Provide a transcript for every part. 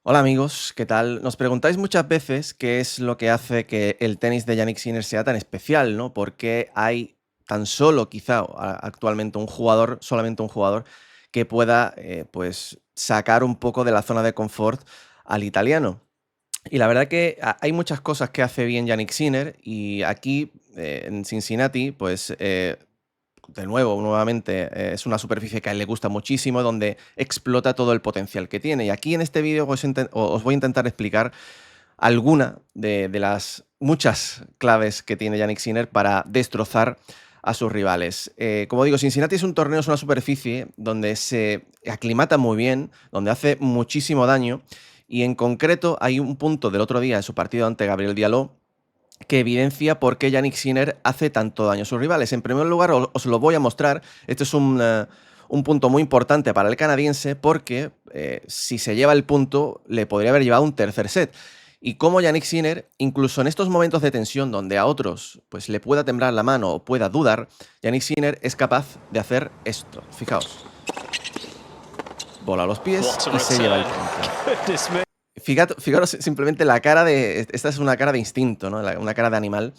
Hola amigos, ¿qué tal? Nos preguntáis muchas veces qué es lo que hace que el tenis de Jannik Sinner sea tan especial, ¿no? ¿Por qué hay tan solo, quizá, actualmente un jugador, solamente un jugador, que pueda, pues, sacar un poco de la zona de confort al italiano? Y la verdad que hay muchas cosas que hace bien Jannik Sinner y aquí, en Cincinnati, pues, de nuevo, nuevamente, es una superficie que a él le gusta muchísimo, donde explota todo el potencial que tiene. Y aquí en este vídeo os voy a intentar explicar alguna de las muchas claves que tiene Jannik Sinner para destrozar a sus rivales. Como digo, Cincinnati es un torneo, es una superficie donde se aclimata muy bien, donde hace muchísimo daño. Y en concreto hay un punto del otro día en su partido ante Gabriel Diallo que evidencia por qué Jannik Sinner hace tanto daño a sus rivales. En primer lugar, os lo voy a mostrar. Este es un punto muy importante para el canadiense porque si se lleva el punto, le podría haber llevado un tercer set. Y como Jannik Sinner, incluso en estos momentos de tensión donde a otros pues, le pueda temblar la mano o pueda dudar, Jannik Sinner es capaz de hacer esto. Fijaos. Bola a los pies y se lleva el punto. Fijaros simplemente la cara de... Esta es una cara de instinto, ¿no? Una cara de animal.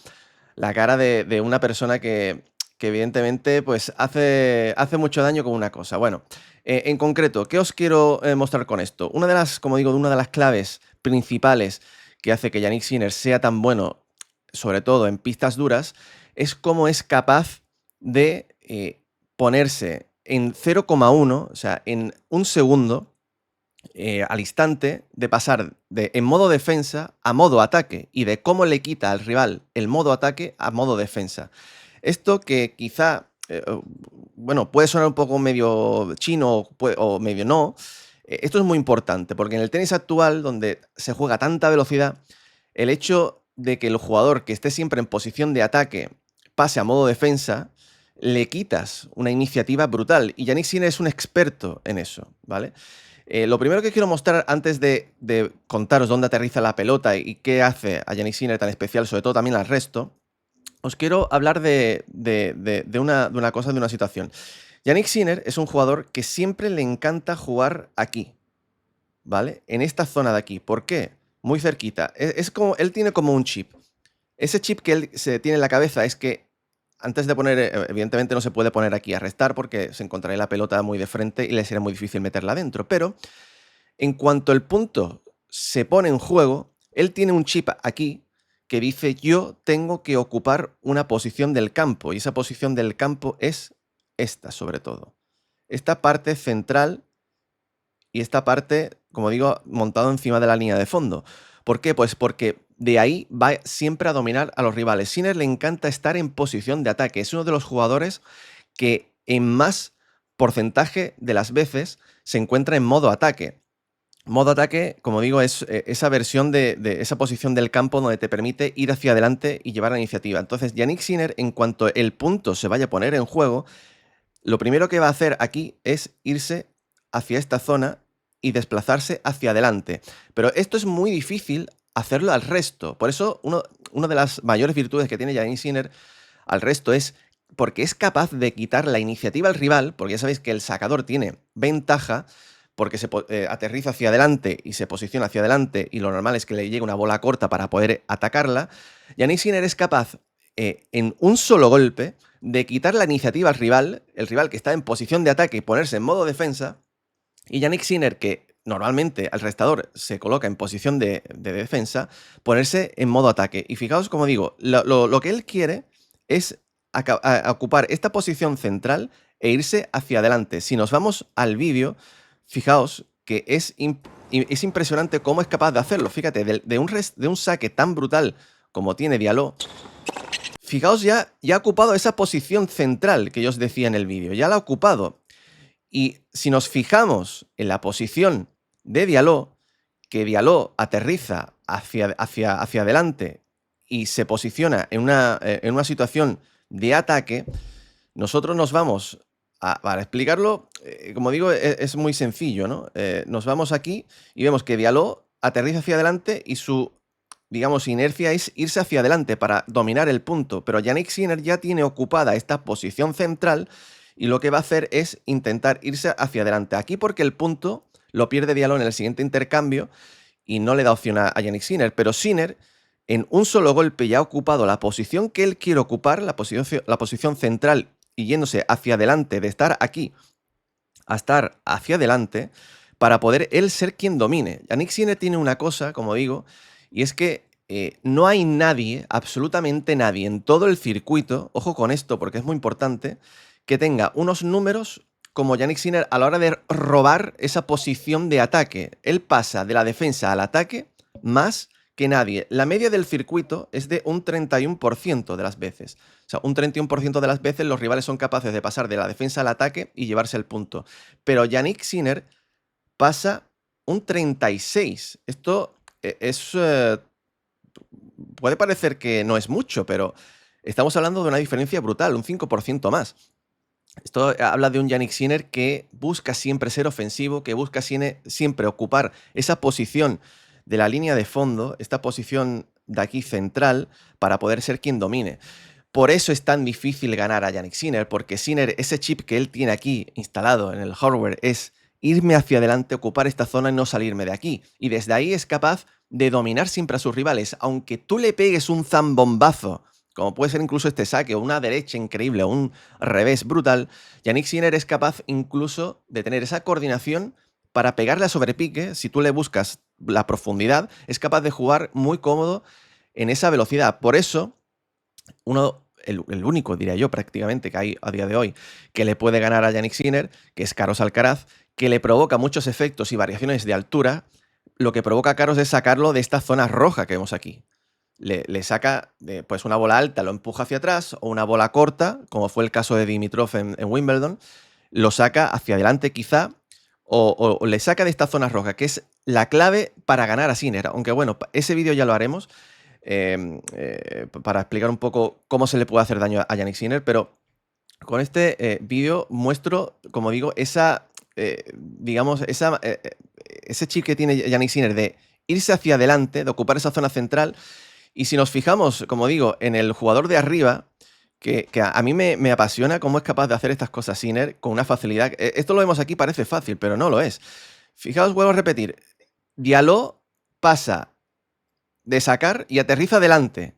La cara de una persona que evidentemente pues hace mucho daño con una cosa. Bueno, en concreto, ¿qué os quiero mostrar con esto? Una de las, como digo, una de las claves principales que hace que Jannik Sinner sea tan bueno, sobre todo en pistas duras, es cómo es capaz de ponerse en 0,1, o sea, en un segundo, al instante de pasar de en modo defensa a modo ataque y de cómo le quita al rival el modo ataque a modo defensa. Esto que quizá, bueno, puede sonar un poco medio chino o medio no, esto es muy importante porque en el tenis actual, donde se juega tanta velocidad, el hecho de que el jugador que esté siempre en posición de ataque pase a modo defensa, le quitas una iniciativa brutal. Y Jannik Sinner es un experto en eso, ¿vale? Lo primero que quiero mostrar antes de contaros dónde aterriza la pelota y qué hace a Jannik Sinner tan especial, sobre todo también al resto, os quiero hablar de una cosa, de una situación. Jannik Sinner es un jugador que siempre le encanta jugar aquí, ¿vale? En esta zona de aquí. ¿Por qué? Muy cerquita. Es como, él tiene como un chip. Ese chip que él se tiene en la cabeza es que antes de poner, evidentemente no se puede poner aquí a restar porque se encontraría la pelota muy de frente y le sería muy difícil meterla adentro. Pero en cuanto el punto se pone en juego, él tiene un chip aquí que dice yo tengo que ocupar una posición del campo y esa posición del campo es esta sobre todo. Esta parte central y esta parte, como digo, montado encima de la línea de fondo. ¿Por qué? Pues porque de ahí va siempre a dominar a los rivales. Sinner le encanta estar en posición de ataque. Es uno de los jugadores que en más porcentaje de las veces se encuentra en modo ataque. Modo ataque, como digo, es esa versión de esa posición del campo donde te permite ir hacia adelante y llevar la iniciativa. Entonces, Jannik Sinner, en cuanto el punto se vaya a poner en juego, lo primero que va a hacer aquí es irse hacia esta zona y desplazarse hacia adelante. Pero esto es muy difícil hacerlo al resto. Por eso, una de las mayores virtudes que tiene Jannik Sinner al resto es porque es capaz de quitar la iniciativa al rival, porque ya sabéis que el sacador tiene ventaja, porque aterriza hacia adelante y se posiciona hacia adelante, y lo normal es que le llegue una bola corta para poder atacarla. Jannik Sinner es capaz, en un solo golpe, de quitar la iniciativa al rival, el rival que está en posición de ataque y ponerse en modo defensa, y Jannik Sinner, que normalmente al restador se coloca en posición de defensa, ponerse en modo ataque. Y fijaos, como digo, lo que él quiere es ocupar esta posición central e irse hacia adelante. Si nos vamos al vídeo, fijaos que es impresionante cómo es capaz de hacerlo. Fíjate, de un saque tan brutal como tiene Diallo, fijaos ya ha ocupado esa posición central que yo os decía en el vídeo, ya la ha ocupado. Y si nos fijamos en la posición de Diallo, que Diallo aterriza hacia adelante y se posiciona en una situación de ataque, nosotros nos vamos para explicarlo, como digo, es muy sencillo, ¿no? Nos vamos aquí y vemos que Diallo aterriza hacia adelante y su, digamos, inercia es irse hacia adelante para dominar el punto, pero Jannik Sinner ya tiene ocupada esta posición central y lo que va a hacer es intentar irse hacia adelante. Aquí porque el punto lo pierde Diallo en el siguiente intercambio y no le da opción a Jannik Sinner. Pero Sinner, en un solo golpe, ya ha ocupado la posición que él quiere ocupar, la posición central, y yéndose hacia adelante, de estar aquí a estar hacia adelante, para poder él ser quien domine. Jannik Sinner tiene una cosa, como digo, y es que no hay nadie, absolutamente nadie, en todo el circuito, ojo con esto porque es muy importante, que tenga unos números como Jannik Sinner a la hora de robar esa posición de ataque. Él pasa de la defensa al ataque más que nadie. La media del circuito es de un 31% de las veces. O sea, un 31% de las veces los rivales son capaces de pasar de la defensa al ataque y llevarse el punto. Pero Jannik Sinner pasa un 36%. Esto es... puede parecer que no es mucho, pero estamos hablando de una diferencia brutal, un 5% más. Esto habla de un Jannik Sinner que busca siempre ser ofensivo, que busca siempre ocupar esa posición de la línea de fondo, esta posición de aquí central, para poder ser quien domine. Por eso es tan difícil ganar a Jannik Sinner, porque Sinner, ese chip que él tiene aquí instalado en el hardware, es irme hacia adelante, ocupar esta zona y no salirme de aquí. Y desde ahí es capaz de dominar siempre a sus rivales, aunque tú le pegues un zambombazo, como puede ser incluso este saque, o una derecha increíble, o un revés brutal, Jannik Sinner es capaz incluso de tener esa coordinación para pegarle a sobrepique. Si tú le buscas la profundidad, es capaz de jugar muy cómodo en esa velocidad. Por eso, el único, diría yo, prácticamente, que hay a día de hoy, que le puede ganar a Jannik Sinner, que es Carlos Alcaraz, que le provoca muchos efectos y variaciones de altura, lo que provoca a Carlos es sacarlo de esta zona roja que vemos aquí. Le saca pues una bola alta, lo empuja hacia atrás, o una bola corta, como fue el caso de Dimitrov en Wimbledon, lo saca hacia adelante quizá, o le saca de esta zona roja, que es la clave para ganar a Sinner. Aunque bueno, ese vídeo ya lo haremos para explicar un poco cómo se le puede hacer daño a Jannik Sinner, pero con este vídeo muestro, como digo, digamos, ese chip que tiene Jannik Sinner de irse hacia adelante, de ocupar esa zona central. Y si nos fijamos, como digo, en el jugador de arriba, que a mí me apasiona cómo es capaz de hacer estas cosas Sinner con una facilidad. Esto lo vemos aquí, parece fácil, pero no lo es. Fijaos, vuelvo a repetir. Diallo pasa de sacar y aterriza adelante.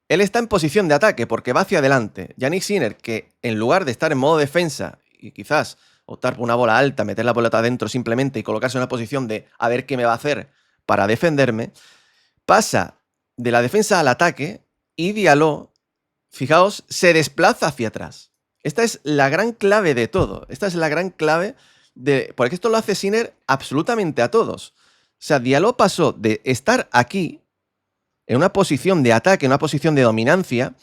Él está en posición de ataque porque va hacia adelante. Jannik Sinner, que en lugar de estar en modo defensa y quizás optar por una bola alta, meter la pelota adentro simplemente y colocarse en una posición de a ver qué me va a hacer para defenderme, pasa de la defensa al ataque y Diallo, fijaos, se desplaza hacia atrás. Esta es la gran clave de todo. Esta es la gran clave de... Porque esto lo hace Sinner absolutamente a todos. O sea, Diallo pasó de estar aquí, en una posición de ataque, en una posición de dominancia,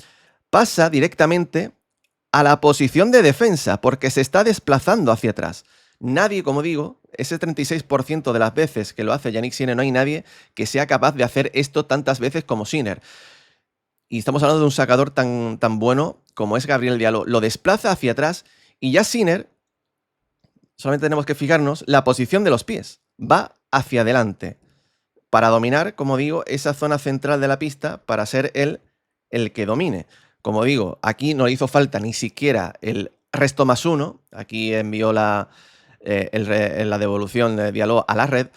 pasa directamente a la posición de defensa, porque se está desplazando hacia atrás. Nadie, como digo, ese 36% de las veces que lo hace Jannik Sinner, no hay nadie que sea capaz de hacer esto tantas veces como Sinner. Y estamos hablando de un sacador tan bueno como es Gabriel Diallo. Lo desplaza hacia atrás y ya Sinner, solamente tenemos que fijarnos, la posición de los pies. Va hacia adelante para dominar, como digo, esa zona central de la pista, para ser él el que domine. Como digo, aquí no le hizo falta ni siquiera el resto más uno. Aquí envió la devolución de Diallo a la red.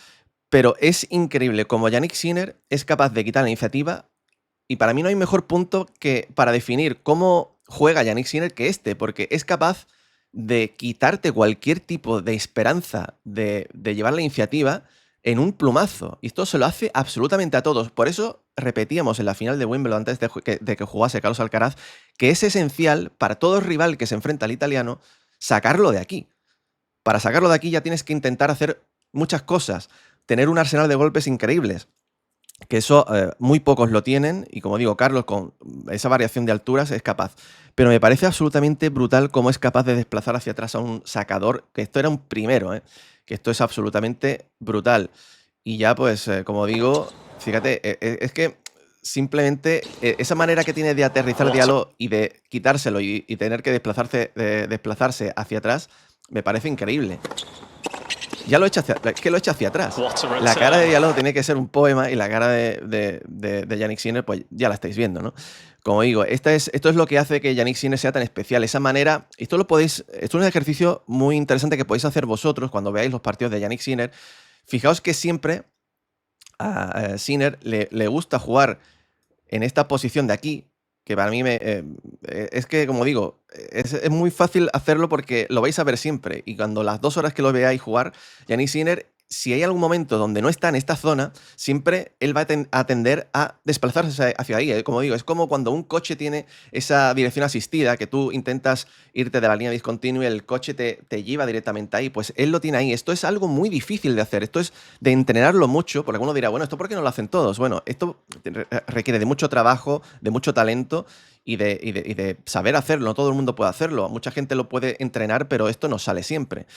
Pero es increíble como Jannik Sinner es capaz de quitar la iniciativa. Y para mí no hay mejor punto que para definir cómo juega Jannik Sinner que este, porque es capaz de quitarte cualquier tipo de esperanza de llevar la iniciativa en un plumazo. Y esto se lo hace absolutamente a todos. Por eso repetíamos en la final de Wimbledon, antes de que jugase Carlos Alcaraz, que es esencial para todo rival que se enfrenta al italiano sacarlo de aquí. Para sacarlo de aquí ya tienes que intentar hacer muchas cosas, tener un arsenal de golpes increíbles, que eso muy pocos lo tienen, y como digo, Carlos con esa variación de alturas es capaz. Pero me parece absolutamente brutal cómo es capaz de desplazar hacia atrás a un sacador, que esto era un primero, que esto es absolutamente brutal. Y ya pues, como digo, fíjate, es que simplemente esa manera que tiene de aterrizar Diallo y de quitárselo y tener que desplazarse hacia atrás, me parece increíble. Ya lo echa hacia atrás. La cara de Diallo tiene que ser un poema y la cara de Jannik Sinner, pues ya la estáis viendo, ¿no? Como digo, esto es lo que hace que Jannik Sinner sea tan especial. Esa manera, esto es un ejercicio muy interesante que podéis hacer vosotros cuando veáis los partidos de Jannik Sinner. Fijaos que siempre a Sinner le gusta jugar en esta posición de aquí, que para mí es que, como digo, es muy fácil hacerlo porque lo vais a ver siempre. Y cuando las 2 horas que lo veáis jugar, Yannick Sinner, si hay algún momento donde no está en esta zona, siempre él va a tender a desplazarse hacia ahí. Como digo, es como cuando un coche tiene esa dirección asistida, que tú intentas irte de la línea discontinua y el coche te lleva directamente ahí. Pues él lo tiene ahí. Esto es algo muy difícil de hacer. Esto es de entrenarlo mucho, porque alguno dirá, bueno, ¿esto por qué no lo hacen todos? Bueno, esto requiere de mucho trabajo, de mucho talento y de saber hacerlo. No todo el mundo puede hacerlo. Mucha gente lo puede entrenar, pero esto no sale siempre.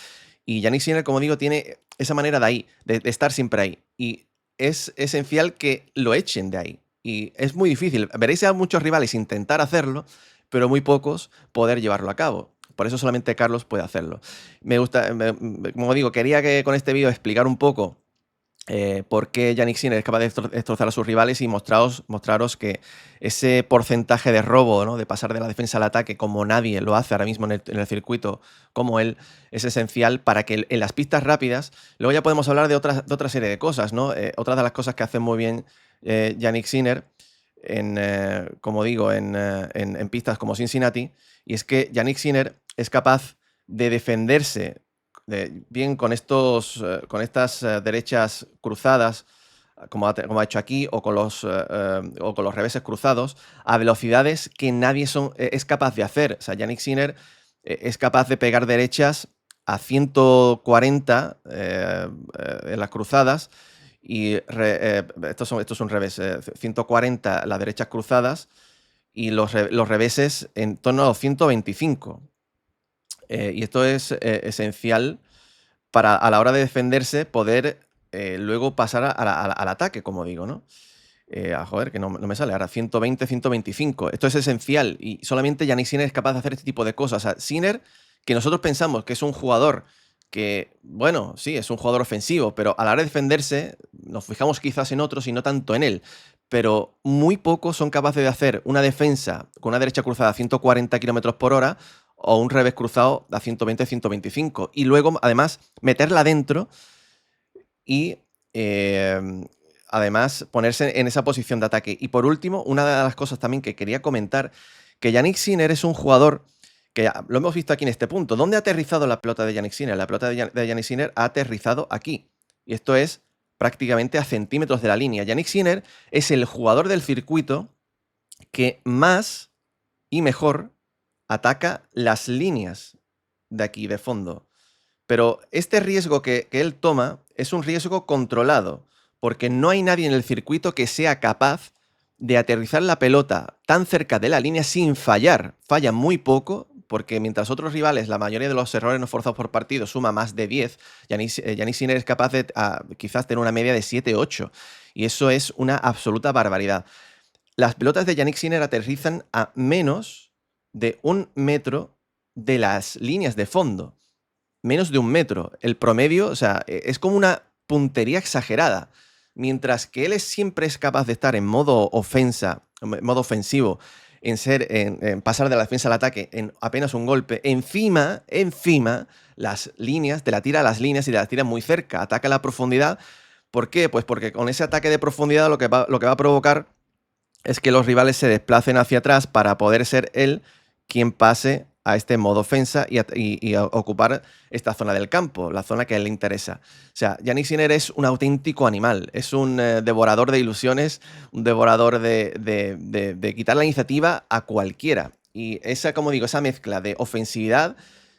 Y Yannick Sinner, como digo, tiene esa manera de ahí, de estar siempre ahí. Y es esencial que lo echen de ahí. Y es muy difícil. Veréis a muchos rivales intentar hacerlo, pero muy pocos poder llevarlo a cabo. Por eso solamente Carlos puede hacerlo. Me gusta, como digo, quería que con este vídeo explicar un poco por qué Yannick Sinner es capaz de destrozar a sus rivales y mostraros que ese porcentaje de robo, ¿no? De pasar de la defensa al ataque como nadie lo hace ahora mismo en el circuito como él, es esencial para que en las pistas rápidas, luego ya podemos hablar de otra serie de cosas, ¿no? Otra de las cosas que hace muy bien Yannick Sinner, como digo, en pistas como Cincinnati, y es que Yannick Sinner es capaz de defenderse bien con estas derechas cruzadas, como ha hecho aquí, o con los reveses cruzados, a velocidades que nadie es capaz de hacer. O sea, Yannick Sinner es capaz de pegar derechas a 140 en las cruzadas, y esto es un revés, 140 las derechas cruzadas, y los reveses en torno a los 125. Y esto es esencial para, a la hora de defenderse, poder luego pasar al ataque, como digo, ¿no? Joder, que no me sale ahora, 120, 125. Esto es esencial y solamente Yannick Sinner es capaz de hacer este tipo de cosas. O sea, Sinner, que nosotros pensamos que es un jugador que, bueno, sí, es un jugador ofensivo, pero a la hora de defenderse nos fijamos quizás en otros y no tanto en él. Pero muy pocos son capaces de hacer una defensa con una derecha cruzada a 140 kilómetros por hora o un revés cruzado a 120, 125. Y luego, además, meterla dentro y además ponerse en esa posición de ataque. Y por último, una de las cosas también que quería comentar, que Yannick Sinner es un jugador que lo hemos visto aquí en este punto. ¿Dónde ha aterrizado la pelota de Yannick Sinner? La pelota de Yannick Sinner ha aterrizado aquí. Y esto es prácticamente a centímetros de la línea. Yannick Sinner es el jugador del circuito que más y mejor ataca las líneas de aquí, de fondo. Pero este riesgo que él toma es un riesgo controlado, porque no hay nadie en el circuito que sea capaz de aterrizar la pelota tan cerca de la línea sin fallar. Falla muy poco, porque mientras otros rivales, la mayoría de los errores no forzados por partido, suma más de 10, Yannick Sinner es capaz de quizás tener una media de 7-8. Y eso es una absoluta barbaridad. Las pelotas de Yannick Sinner aterrizan a menos de 1 metro de las líneas de fondo. Menos de 1 metro. El promedio, o sea, es como una puntería exagerada. Mientras que él siempre es capaz de estar en modo ofensa, en modo ofensivo, en pasar de la defensa al ataque en apenas un golpe. Encima, las líneas, te la tira a las líneas y te las tira muy cerca. Ataca a la profundidad. ¿Por qué? Pues porque con ese ataque de profundidad lo que va a provocar es que los rivales se desplacen hacia atrás para poder ser él quien pase a este modo ofensa y a ocupar esta zona del campo, la zona que a él le interesa. O sea, Yannick Sinner es un auténtico animal, es un devorador de ilusiones, un devorador de quitar la iniciativa a cualquiera. Y esa, como digo, esa mezcla de ofensividad,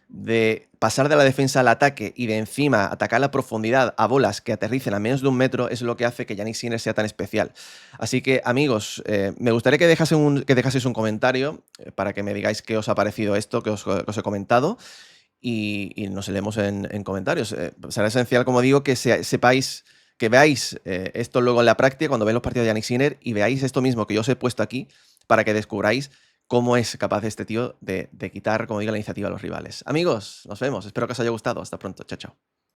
de pasar de la defensa al ataque y de encima atacar la profundidad a bolas que aterricen a menos de 1 metro es lo que hace que Yannick Sinner sea tan especial. Así que, amigos, me gustaría que dejaseis un comentario para que me digáis qué os ha parecido esto que os he comentado y nos leemos en comentarios. Será esencial, como digo, que sepáis, que veáis esto luego en la práctica cuando veáis los partidos de Yannick Sinner y veáis esto mismo que yo os he puesto aquí para que descubráis cómo es capaz este tío de quitar, como digo, la iniciativa a los rivales. Amigos, nos vemos. Espero que os haya gustado. Hasta pronto. Chao, chao.